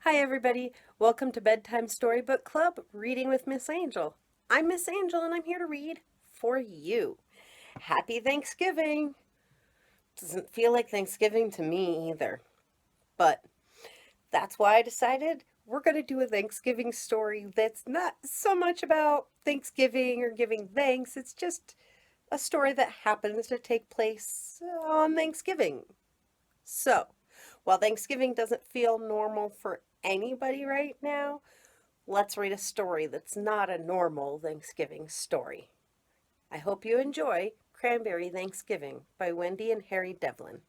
Hi everybody, welcome to Bedtime Storybook Club, Reading with Miss Angel. I'm Miss Angel and I'm here to read for you. Happy Thanksgiving! Doesn't feel like Thanksgiving to me either, but that's why I decided we're going to do a Thanksgiving story that's not so much about Thanksgiving or giving thanks, it's just a story that happens to take place on Thanksgiving. So, while Thanksgiving doesn't feel normal for anybody right now, let's read a story that's not a normal Thanksgiving story. I hope you enjoy Cranberry Thanksgiving by Wende and Harry Devlin.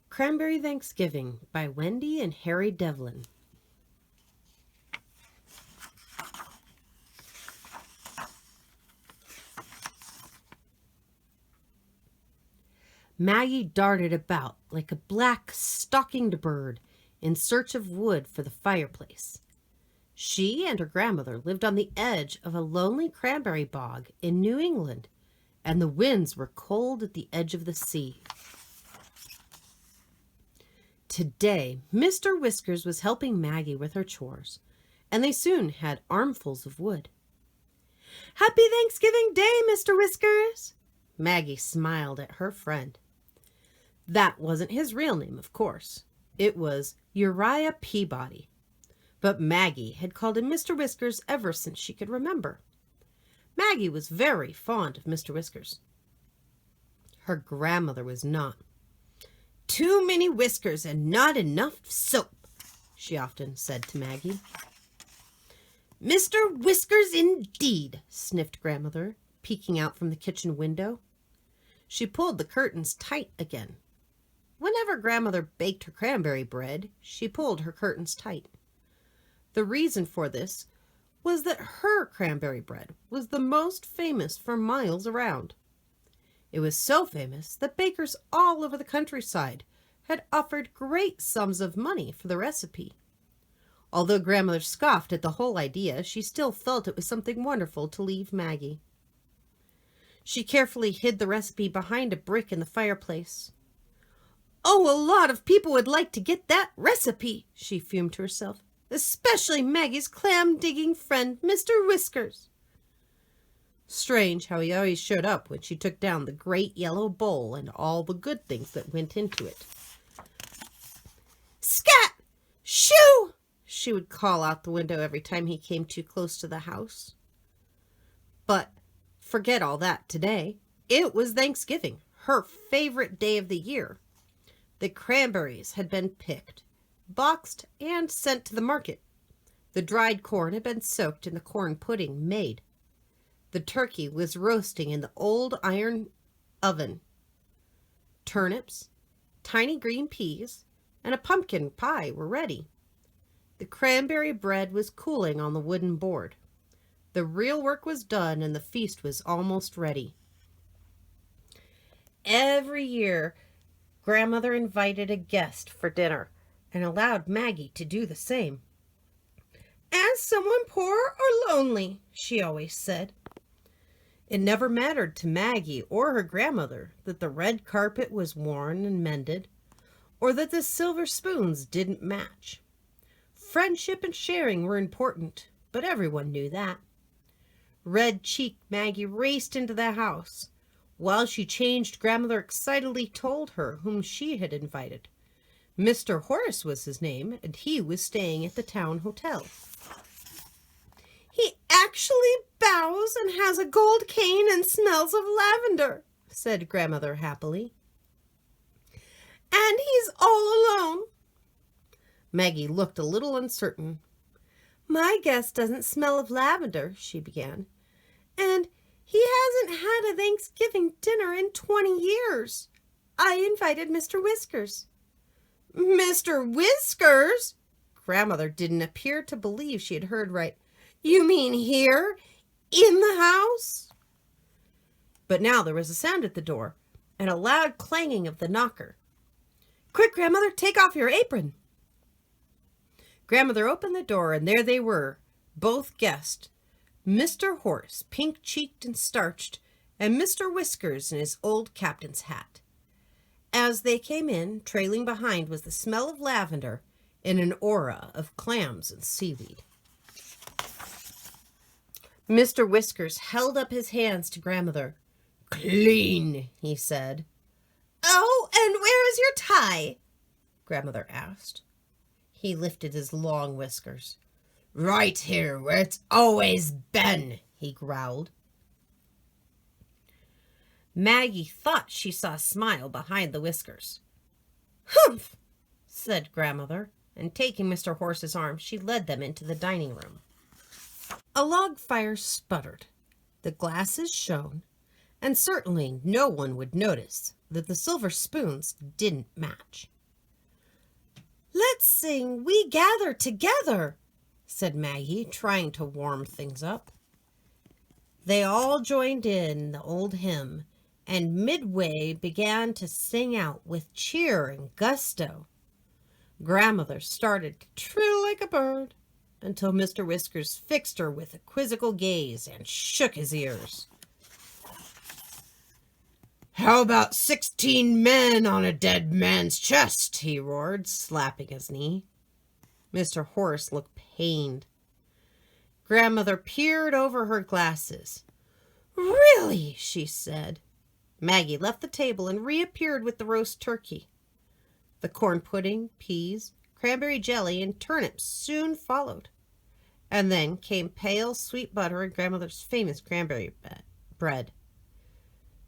Cranberry Thanksgiving by Wende and Harry Devlin. Maggie darted about like a black stockinged bird in search of wood for the fireplace. She and her grandmother lived on the edge of a lonely cranberry bog in New England, and the winds were cold at the edge of the sea. Today, Mr. Whiskers was helping Maggie with her chores, and they soon had armfuls of wood. "Happy Thanksgiving Day, Mr. Whiskers!" Maggie smiled at her friend. That wasn't his real name, of course. It was Uriah Peabody. But Maggie had called him Mr. Whiskers ever since she could remember. Maggie was very fond of Mr. Whiskers. Her grandmother was not. "Too many whiskers and not enough soap," she often said to Maggie. "Mr. Whiskers indeed," sniffed grandmother, peeking out from the kitchen window. She pulled the curtains tight again. Whenever grandmother baked her cranberry bread, she pulled her curtains tight. The reason for this was that her cranberry bread was the most famous for miles around. It was so famous that bakers all over the countryside had offered great sums of money for the recipe. Although grandmother scoffed at the whole idea, she still felt it was something wonderful to leave Maggie. She carefully hid the recipe behind a brick in the fireplace. "Oh, a lot of people would like to get that recipe," she fumed to herself, "especially Maggie's clam-digging friend, Mr. Whiskers." Strange how he always showed up when she took down the great yellow bowl and all the good things that went into it. "Scat! Shoo!" she would call out the window every time he came too close to the house. But forget all that today. It was Thanksgiving, her favorite day of the year. The cranberries had been picked, boxed, and sent to the market. The dried corn had been soaked in the corn pudding made. The turkey was roasting in the old iron oven. Turnips, tiny green peas, and a pumpkin pie were ready. The cranberry bread was cooling on the wooden board. The real work was done and the feast was almost ready. Every year, grandmother invited a guest for dinner and allowed Maggie to do the same. "As someone poor or lonely," she always said. It never mattered to Maggie or her grandmother that the red carpet was worn and mended, or that the silver spoons didn't match. Friendship and sharing were important, but everyone knew that. Red-cheeked Maggie raced into the house. While she changed, grandmother excitedly told her whom she had invited. Mr. Horace was his name, and he was staying at the town hotel. "He actually bows and has a gold cane and smells of lavender," said grandmother happily. "And he's all alone." Maggie looked a little uncertain. "My guest doesn't smell of lavender," she began, "and he hasn't had a Thanksgiving dinner in 20 years. I invited Mr. Whiskers." "Mr. Whiskers?" Grandmother didn't appear to believe she had heard right. "You mean here? In the house?" But now there was a sound at the door and a loud clanging of the knocker. "Quick, grandmother, take off your apron." Grandmother opened the door, and there they were, both guests. Mr. Horace, pink-cheeked and starched, and Mr. Whiskers in his old captain's hat. As they came in, trailing behind was the smell of lavender and an aura of clams and seaweed. Mr. Whiskers held up his hands to Grandmother. "Clean," he said. "Oh, and where is your tie?" Grandmother asked. He lifted his long whiskers. "Right here, where it's always been," he growled. Maggie thought she saw a smile behind the whiskers. "Humph!" said Grandmother, and taking Mr. Horse's arm, she led them into the dining room. A log fire sputtered, the glasses shone, and certainly no one would notice that the silver spoons didn't match. "Let's sing 'We Gather Together,'" said Maggie, trying to warm things up. They all joined in the old hymn, and midway began to sing out with cheer and gusto. Grandmother started to trill like a bird until Mr. Whiskers fixed her with a quizzical gaze and shook his ears. "How about 16 men on a dead man's chest?" he roared, slapping his knee. Mr. Horse looked pained. Grandmother peered over her glasses. "Really?" she said. Maggie left the table and reappeared with the roast turkey. The corn pudding, peas, cranberry jelly, and turnips soon followed. And then came pale sweet butter and Grandmother's famous cranberry bread.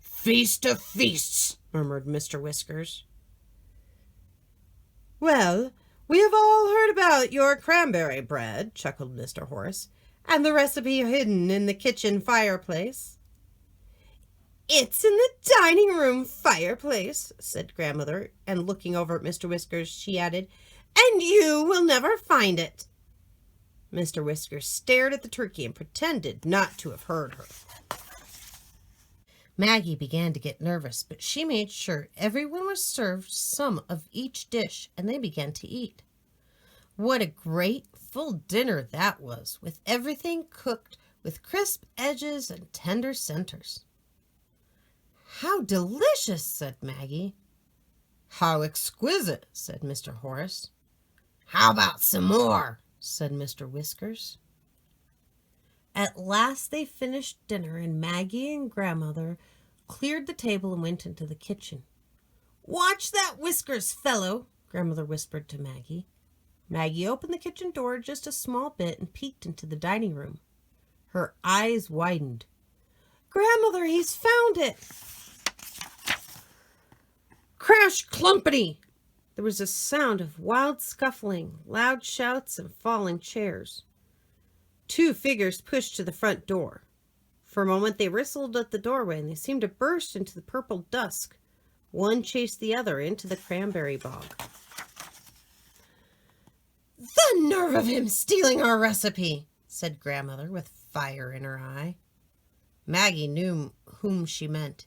"Feast of feasts," murmured Mr. Whiskers. "Well, we have all heard about your cranberry bread," chuckled Mr. Horse, "and the recipe hidden in the kitchen fireplace." "It's in the dining room fireplace," said Grandmother, and looking over at Mr. Whiskers, she added, "and you will never find it." Mr. Whiskers stared at the turkey and pretended not to have heard her. Maggie began to get nervous, but she made sure everyone was served some of each dish, and they began to eat. What a great, full dinner that was, with everything cooked with crisp edges and tender centers. "How delicious," said Maggie. "How exquisite," said Mr. Horse. "How about some more?" said Mr. Whiskers. At last they finished dinner, and Maggie and Grandmother cleared the table and went into the kitchen. "Watch that Whiskers fellow," Grandmother whispered to Maggie. Maggie opened the kitchen door just a small bit and peeked into the dining room. Her eyes widened. "Grandmother, he's found it!" Crash clumpity! There was a sound of wild scuffling, loud shouts, and falling chairs. Two figures pushed to the front door. For a moment they wrestled at the doorway, and they seemed to burst into the purple dusk. One chased the other into the cranberry bog. "The nerve of him stealing our recipe," said Grandmother with fire in her eye. Maggie knew whom she meant.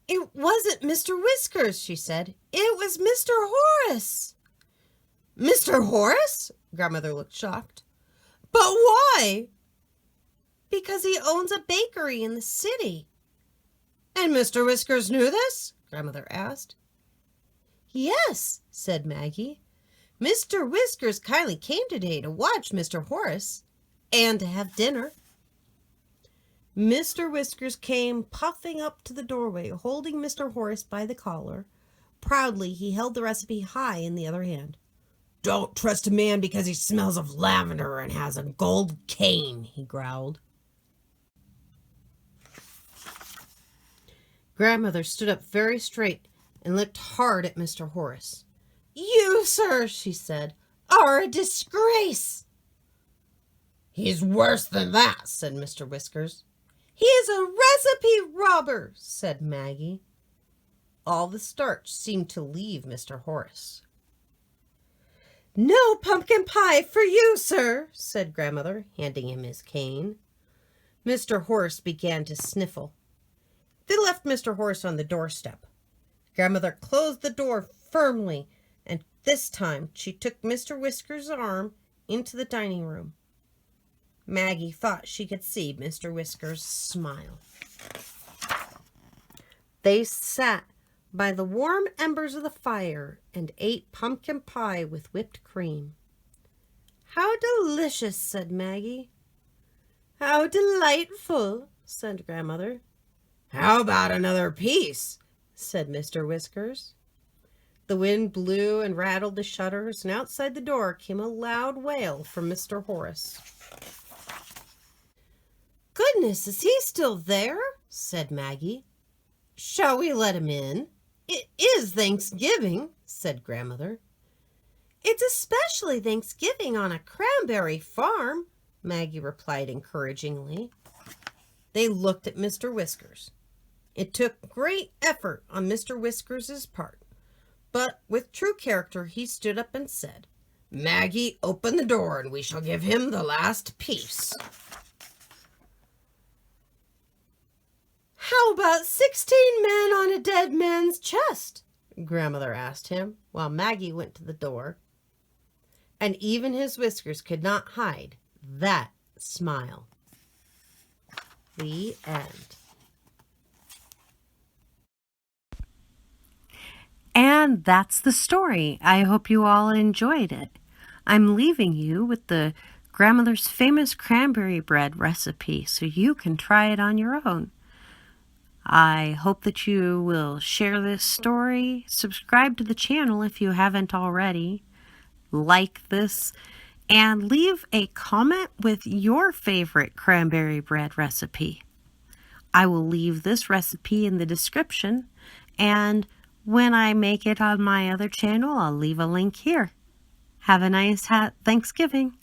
"It wasn't Mr. Whiskers," she said. "It was Mr. Horace." "Mr. Horace?" Grandmother looked shocked. "But why?" "Because he owns a bakery in the city." "And Mr. Whiskers knew this?" Grandmother asked. "Yes," said Maggie. "Mr. Whiskers kindly came today to watch Mr. Horace and to have dinner." Mr. Whiskers came puffing up to the doorway, holding Mr. Horace by the collar. Proudly, he held the recipe high in the other hand. "Don't trust a man because he smells of lavender and has a gold cane," he growled. Grandmother stood up very straight and looked hard at Mr. Horace. "You, sir," she said, "are a disgrace." "He's worse than that," said Mr. Whiskers. "He is a recipe robber," said Maggie. All the starch seemed to leave Mr. Horace. "No pumpkin pie for you, sir," said Grandmother, handing him his cane. Mr. Horace began to sniffle. They left Mr. Horace on the doorstep. Grandmother closed the door firmly, and this time she took Mr. Whiskers' arm into the dining room. Maggie thought she could see Mr. Whiskers smile. They sat by the warm embers of the fire and ate pumpkin pie with whipped cream. "How delicious," said Maggie. "How delightful," said Grandmother. "How about another piece?" said Mr. Whiskers. The wind blew and rattled the shutters, and outside the door came a loud wail from Mr. Horace. "Goodness, is he still there?" said Maggie. "Shall we let him in? It is Thanksgiving," said Grandmother. "It's especially Thanksgiving on a cranberry farm," Maggie replied encouragingly. They looked at Mr. Whiskers. It took great effort on Mr. Whiskers' part, but with true character he stood up and said, "Maggie, open the door and we shall give him the last piece." "How about 16 men on a dead man's chest?" Grandmother asked him, while Maggie went to the door. And even his whiskers could not hide that smile. The end. And that's the story. I hope you all enjoyed it. I'm leaving you with the grandmother's famous cranberry bread recipe so you can try it on your own. I hope that you will share this story, subscribe to the channel if you haven't already, like this, and leave a comment with your favorite cranberry bread recipe. I will leave this recipe in the description, and when I make it on my other channel, I'll leave a link here. Have a nice Thanksgiving.